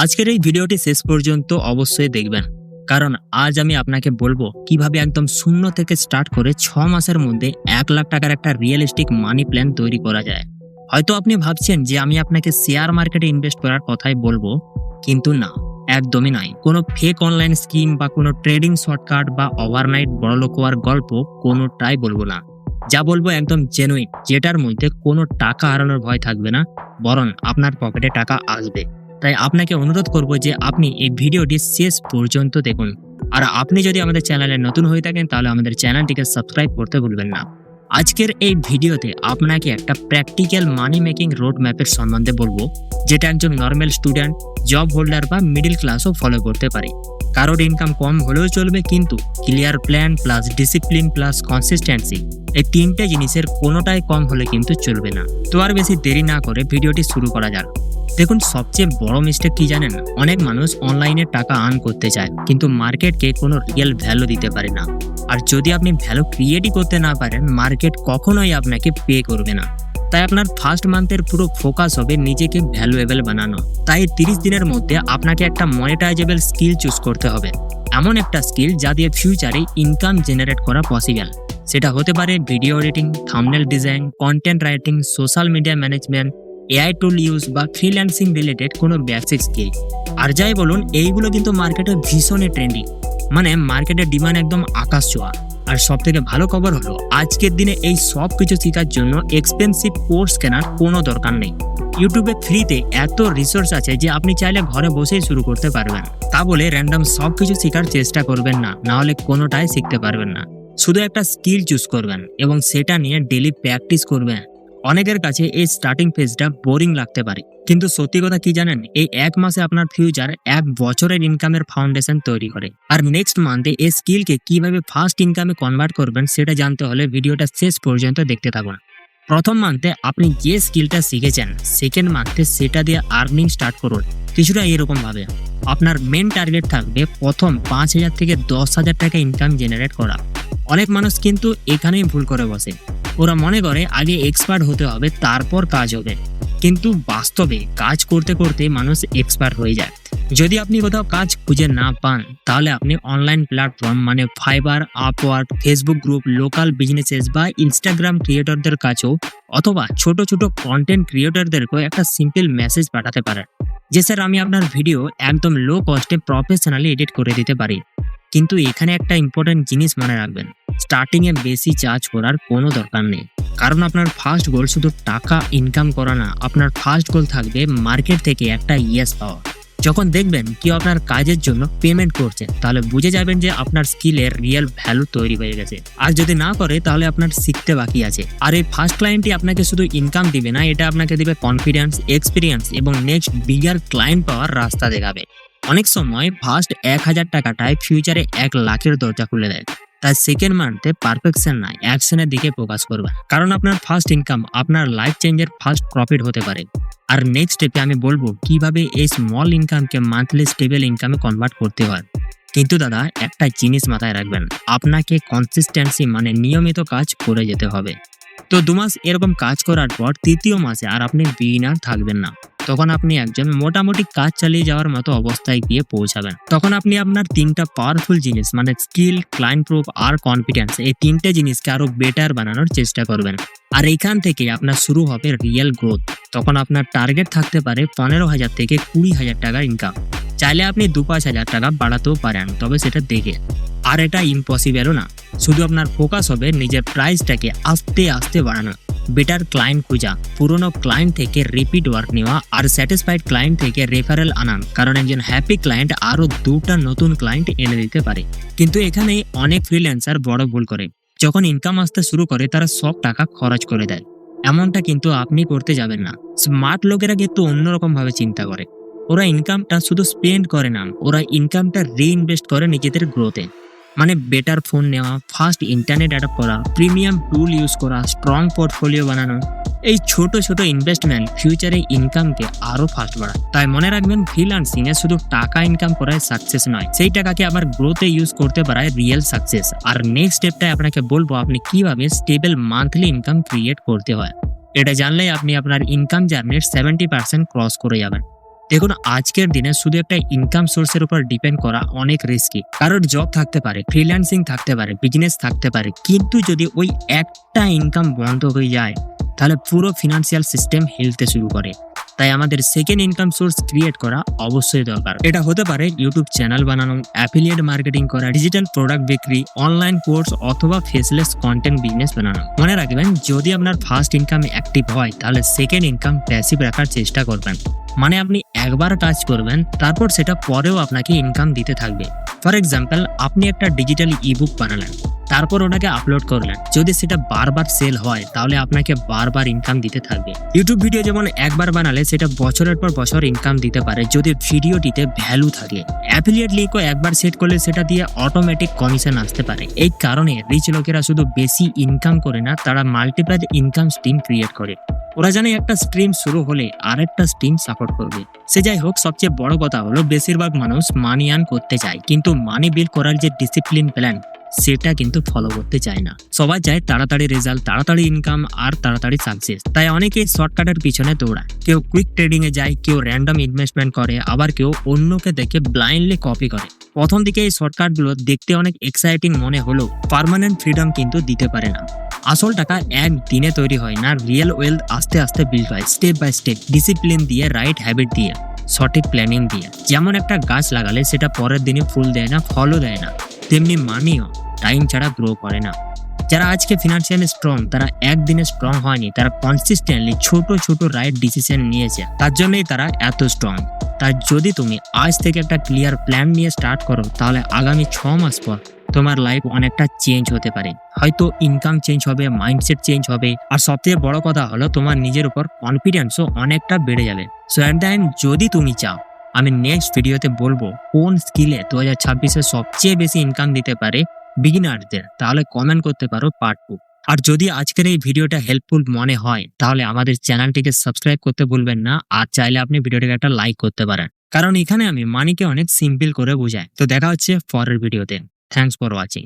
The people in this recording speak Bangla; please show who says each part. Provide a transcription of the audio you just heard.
Speaker 1: আজকের এই ভিডিওটি শেষ পর্যন্ত অবশ্যই দেখবেন, কারণ আজ আমি আপনাকে বলবো কিভাবে একদম শূন্য থেকে স্টার্ট করে 6 মাসের মধ্যে 1 লাখ টাকার একটা রিয়েলিস্টিক মানি প্ল্যান তৈরি করা যায়। হয়তো আপনি ভাবছেন যে আমি আপনাকে শেয়ার মার্কেটে ইনভেস্ট করার কথাই বলবো, কিন্তু না, একদমই নয়। কোনো ফেক অনলাইন স্কিম বা কোনো ট্রেডিং শর্টকাট বা ওভারনাইট বড়লোক হওয়ার গল্প কোনোটাই বলবো না। যা বলবো একদম জেনুইন, যেটার মধ্যে কোনো টাকা হারানোর ভয় থাকবে না, বরং আপনার পকেটে টাকা আসবে। তাই আপনাকে অনুরোধ করব যে আপনি এই ভিডিওটি শেষ পর্যন্ত দেখুন। আর আপনি যদি আমাদের চ্যানেলে নতুন হয়ে থাকেন তাহলে আমাদের চ্যানেলটিকে সাবস্ক্রাইব করতে ভুলবেন না। আজকের এই ভিডিওতে আপনাকে একটা প্র্যাকটিক্যাল মানি মেকিং রোড ম্যাপের সম্বন্ধে বলবো, যেটা একজন নর্মাল স্টুডেন্ট, জব হোল্ডার বা মিডল ক্লাসও ফলো করতে পারে। কারোর ইনকাম কম হলেও চলবে, কিন্তু clear plan plus discipline plus consistency, এই তিনটে জিনিসের কোনোটাই কম হলে কিন্তু চলবে না। তো আর বেশি দেরি না করে ভিডিওটি শুরু করা যাক। দেখুন, সবচেয়ে বড় মিস্টেক কি জানেন? অনেক মানুষ অনলাইনে টাকা আর্ন করতে চায়, কিন্তু মার্কেটকে কোনো রিয়েল ভ্যালু দিতে পারে না। আর যদি আপনি ভ্যালু ক্রিয়েটই করতে না পারেন, মার্কেট কখনোই আপনাকে পে করবে না। তাই আপনার ফার্স্ট মান্থের পুরো ফোকাস হবে নিজেকে ভ্যালুয়েবল বানানো। তাই 30 দিনের মধ্যে আপনাকে একটা মনিটাইজেবল স্কিল চুজ করতে হবে, এমন একটা স্কিল যা দিয়ে ফিউচারে ইনকাম জেনারেট করা পসিবল। সেটা হতে পারে video editing, thumbnail design, content writing, social media management, AI টুল ইউজ বা ফ্রিল্যান্সিং রিলেটেড কোনো বেসিক স্কিল। আর যাই বলুন, এইগুলো কিন্তু মার্কেটে ভীষণই ট্রেন্ডিং, মানে মার্কেটের ডিমান্ড একদম আকাশ ছোঁয়া। আর সব থেকে ভালো খবর হলো, আজকের দিনে এই সব কিছু শেখার জন্য এক্সপেন্সিভ কোর্স কেনার কোনো দরকার নেই। ইউটিউবে ফ্রিতে এত রিসোর্স আছে যে আপনি চাইলে ঘরে বসেই শুরু করতে পারবেন। তা বলে র্যান্ডম সব কিছু শেখার চেষ্টা করবেন না, নাহলে কোনোটাই শিখতে পারবেন না। শুধু একটা স্কিল চুজ করবেন এবং সেটা নিয়ে ডেলি প্র্যাকটিস করবেন। অনেকের কাছে এই স্টার্টিং ফেজটা বোরিং লাগতে পারে, কিন্তু সত্যি কথা কি জানেন? এই 1 মাসে আপনার ফিউচার 1 বছরের ইনকামের ফাউন্ডেশন তৈরি করে। আর নেক্সট মান্থে এই স্কিলকে কিভাবে ফার্স্ট ইনকামে কনভার্ট করবেন সেটা জানতে হলে ভিডিওটা শেষ পর্যন্ত দেখতে থাকুন। প্রথম মান্থে আপনি যে স্কিলটা শিখেছেন, সেকেন্ড মান্থে সেটা দিয়ে আর্নিং স্টার্ট করুন। কিছুটা এরকম ভাবে আপনার মেন টার্গেট থাকবে প্রথম 5,000 থেকে 10,000 টাকা ইনকাম জেনারেট করা। অনেক মানুষ কিন্তু এখানেই ভুল করে বসে। ওরা মনে করে আগে এক্সপার্ট হতে হবে, তারপর কাজ হবে। কিন্তু বাস্তবে কাজ করতে করতে মানুষ এক্সপার্ট হয়ে যায়। যদি আপনি কোথাও কাজ খুঁজে না পান, তাহলে আপনি অনলাইন প্ল্যাটফর্ম মানে fibre, Upwork, Facebook group, local businesses বা ইনস্টাগ্রাম ক্রিয়েটরদের কাছেও, অথবা ছোট ছোট কন্টেন্ট ক্রিয়েটরদেরকেও একটা সিম্পল মেসেজ পাঠাতে পারেন যে স্যার, আমি আপনার ভিডিও একদম লো কস্টে প্রফেশনালি এডিট করে দিতে পারি। কিন্তু এখানে একটা ইম্পর্টেন্ট জিনিস মনে রাখবেন, স্টার্টিংয়ে বেশি চার্জ করার কোনো দরকার নেই। কারণ আপনার ফার্স্ট গোল শুধু টাকা ইনকাম করা না, আপনার ফার্স্ট গোল থাকবে মার্কেট থেকে একটা ইয়েস পাওয়া। যখন দেখবেন কেউ আপনার কাজের জন্য পেমেন্ট করছে, তাহলে বুঝে যাবেন যে আপনার স্কিলের রিয়েল ভ্যালু তৈরি হয়ে গেছে। আর যদি না করে, তাহলে আপনার শিখতে বাকি আছে। আর এই ফার্স্ট ক্লায়েন্টই আপনাকে শুধু ইনকাম দিবে না, এটা আপনাকে দিবে কনফিডেন্স, এক্সপিরিয়েন্স এবং নেক্সট বিগার ক্লায়েন্ট পাওয়ার রাস্তা দেখাবে। অনেক সময় ফার্স্ট 1,000 টাকাটাই ফিউচারে 1 লাখের দরজা খুলে দেয়। তাই সেকেন্ড মান্থে পারফেকশন নয়, অ্যাকশনের দিকে ফোকাস করবেন। কারণ আপনার ফার্স্ট ইনকাম আপনার লাইফ চেঞ্জের ফার্স্ট প্রফিট হতে পারে। আর নেক্সট স্টেপে আমি বলবো কিভাবে এই স্মল ইনকামকে মান্থলি স্টেবল ইনকামে কনভার্ট করতে হয়। কিন্তু দাদা, একটা জিনিস মাথায় রাখবেন, আপনাকে কনসিস্টেন্সি মানে নিয়মিত কাজ করে যেতে হবে। তো 2 মাস এরকম কাজ করার পর তৃতীয় মাসে আর আপনি বিগিনার থাকবেন না। তখন আপনি একজন মোটামুটি কাজ চালিয়ে যাওয়ার মতো অবস্থায় গিয়ে পৌঁছাবেন। তখন আপনি আপনার 3টা পাওয়ারফুল জিনিস মানে স্কিল, ক্লায়েন্ট প্রুফ আর কনফিডেন্স, এই 3টে জিনিসকে আরো বেটার বানানোর চেষ্টা করবেন। আর এইখান থেকে আপনার শুরু হবে রিয়েল গ্রোথ। তখন আপনার টার্গেট থাকতে পারে 15,000 থেকে 20,000 টাকার ইনকাম। চাইলে আপনি 2-5,000 টাকা বাড়াতেও পারেন, তবে সেটা দেখে। আর এটা ইম্পসিবলও না। শুধু আপনার ফোকাস হবে নিজের প্রাইসটাকে আস্তে আস্তে বাড়ানো, বেটার ক্লায়েন্ট খোঁজা, পুরনো ক্লায়েন্ট থেকে রিপিট ওয়ার্ক নেওয়া আর স্যাটিসফাইড ক্লায়েন্ট থেকে রেফারেল আনান। কারণ একজন হ্যাপি ক্লায়েন্ট আরও 2টা নতুন ক্লায়েন্ট এনে দিতে পারে। কিন্তু এখানে অনেক ফ্রিল্যান্সার বড় ভুল করে। যখন ইনকাম আসতে শুরু করে, তারা সব টাকা খরচ করে দেয়। এমনটা কিন্তু আপনি করতে যাবেন না। স্মার্ট লোকেরা কিন্তু অন্যরকম ভাবে চিন্তা করে। ওরা ইনকামটা শুধু স্পেন্ড করে না, ওরা ইনকামটা রিইনভেস্ট করে নিজেদের গ্রোথে। মানে বেটার ফোন নেওয়া, ফাস্ট ইন্টারনেট অ্যাডাপ্ট করা, প্রিমিয়াম টুল ইউজ করা, স্ট্রং পোর্টফোলিও বানানো। এই ছোট ছোট ইনভেস্টমেন্ট ফিউচারে ইনকামকে আরো ফাস্ট বাড়ায়। তাই মনে রাখবেন, ফ্রিল্যান্সিং এ শুধু টাকা ইনকাম করাই সাকসেস নয়, সেই টাকাকে আবার গ্রোথে ইউজ করতে পারায় রিয়েল সাকসেস। আর নেক্সট স্টেপটাই আপনাকে বলবো আপনি কিভাবে স্টেবল মান্থলি ইনকাম ক্রিয়েট করতে হয়। এটা জানলেই আপনি আপনার ইনকাম জার্নির 70% ক্রস করে যাবেন। দেখুন, আজকের দিনে শুধু একটা ইনকাম সোর্সের উপর ডিপেন্ড করা অনেক রিস্কি। কারোর জব থাকতে পারে, ফ্রিল্যান্সিং থাকতে পারে, বিজনেস থাকতে পারে, কিন্তু যদি ওই একটা ইনকাম বন্ধ হয়ে যায় তাহলে পুরো ফিনান্সিয়াল সিস্টেম হিলতে শুরু করে। তাই আমাদের সেকেন্ড ইনকাম সোর্স ক্রিয়েট করা অবশ্যই দরকার। এটা হতে পারে ইউটিউব চ্যানেল বানানো, অ্যাফিলিয়েট মার্কেটিং করা, ডিজিটাল প্রোডাক্ট বিক্রি, অনলাইন কোর্স অথবা ফেসলেস কন্টেন্ট বিজনেস বানানো। মনে রাখবেন, যদি আপনার ফার্স্ট ইনকাম অ্যাক্টিভ হয় তাহলে সেকেন্ড ইনকাম প্যাসিভ রাখার চেষ্টা করবেন। মানে আপনি একবার কাজ করবেন, তারপর সেটা পরেও আপনাকে ইনকাম দিতে থাকবে। ফর এক্সাম্পল, আপনি একটা ডিজিটাল ইবুক বানালেন, তারপর ওটাকে আপলোড করলেন। যদি সেটা বারবার সেল হয় তাহলে আপনাকে বারবার ইনকাম দিতে থাকবে। ইউটিউব ভিডিও যেমন একবার বানালে সেটা বছরের পর বছর ইনকাম দিতে পারে যদি ভিডিওটিতে ভ্যালু থাকে। অ্যাফিলিয়েট লিঙ্কও একবার সেট করলে সেটা দিয়ে অটোমেটিক কমিশন আসতে পারে। এই কারণে রিচ লোকেরা শুধু বেশি ইনকাম করে না, তারা মাল্টিপ্লাই ইনকাম স্ট্রিম ক্রিয়েট করে। ওরা জানে একটা স্ট্রিম শুরু হলে আরেকটা স্ট্রিম সাপোর্ট করবে। সে যাই হোক, সবচেয়ে বড় কথা হলো বেশিরভাগ মানুষ মানি আর্ন করতে চায়, কিন্তু মানি বিল্ড করার যে ডিসিপ্লিন প্ল্যান সেটা কিন্তু ফলো করতে চায় না। সবাই চায় তাড়াতাড়ি রেজাল্ট, তাড়াতাড়ি ইনকাম আর তাড়াতাড়ি সাকসেস। তাই অনেকেই শর্টকাটের পিছনে দৌড়ায়। কেউ কুইক ট্রেডিং এ যায়, কেউ র্যান্ডম ইনভেস্টমেন্ট করে, আবার কেউ অন্যকে দেখে ব্লাইন্ডলি কপি করে। প্রথম দিকে এই শর্টকাটগুলো দেখতে অনেক এক্সাইটিং মনে হলেও পার্মানেন্ট ফ্রিডম কিন্তু দিতে পারে না। আসল টাকা একদিনে তৈরি হয় না, রিয়েল ওয়েলথ আস্তে আস্তে বিল্ড হয়, স্টেপ বাই স্টেপ, ডিসিপ্লিন দিয়ে, রাইট হ্যাবিট দিয়ে, সঠিক প্ল্যানিং দিয়ে। যেমন একটা গাছ লাগালে সেটা পরের দিনে ফুল দেয় না, ফলও দেয় না, তেমনি মানিও টাইম ছাড়া গ্রো করে না। যারা আজকে ফিনান্সিয়ালি স্ট্রং তারা একদিনে স্ট্রং হয়নি, তারা কনসিস্টেন্টলি ছোট ছোট রাইট ডিসিশন নিয়েছে, তার জন্যই তারা এত স্ট্রং। তাই যদি তুমি আজ থেকে একটা ক্লিয়ার প্ল্যান নিয়ে স্টার্ট করো তাহলে আগামী 6 মাস পর তোমার লাইফ অনেকটা চেঞ্জ হতে পারে। হয়তো ইনকাম চেঞ্জ হবে, মাইন্ডসেট চেঞ্জ হবে, আর সবথেকে বড় কথা হলো তোমার নিজের উপর কনফিডেন্সও অনেকটা বেড়ে যাবে। সো অ্যাট দ্য এন্ড, যদি তুমি চাও আমি নেক্সট ভিডিওতে বলবো কোন স্কিলে 2026-এ সবচেয়ে বেশি ইনকাম দিতে পারে বিগিনারদের, তাহলে কমেন্ট করতে পারো পার্ট 2। আর যদি আজকের এই ভিডিওটা হেল্পফুল মনে হয় তাহলে আমাদের চ্যানেলটিকে সাবস্ক্রাইব করতে ভুলবেন না, আর চাইলে আপনি ভিডিওটিকে একটা লাইক করতে পারেন, কারণ এখানে আমি মানিকে অনেক সিম্পল করে বোঝাই। তো দেখা হচ্ছে পরের ভিডিওতে। Thanks for watching.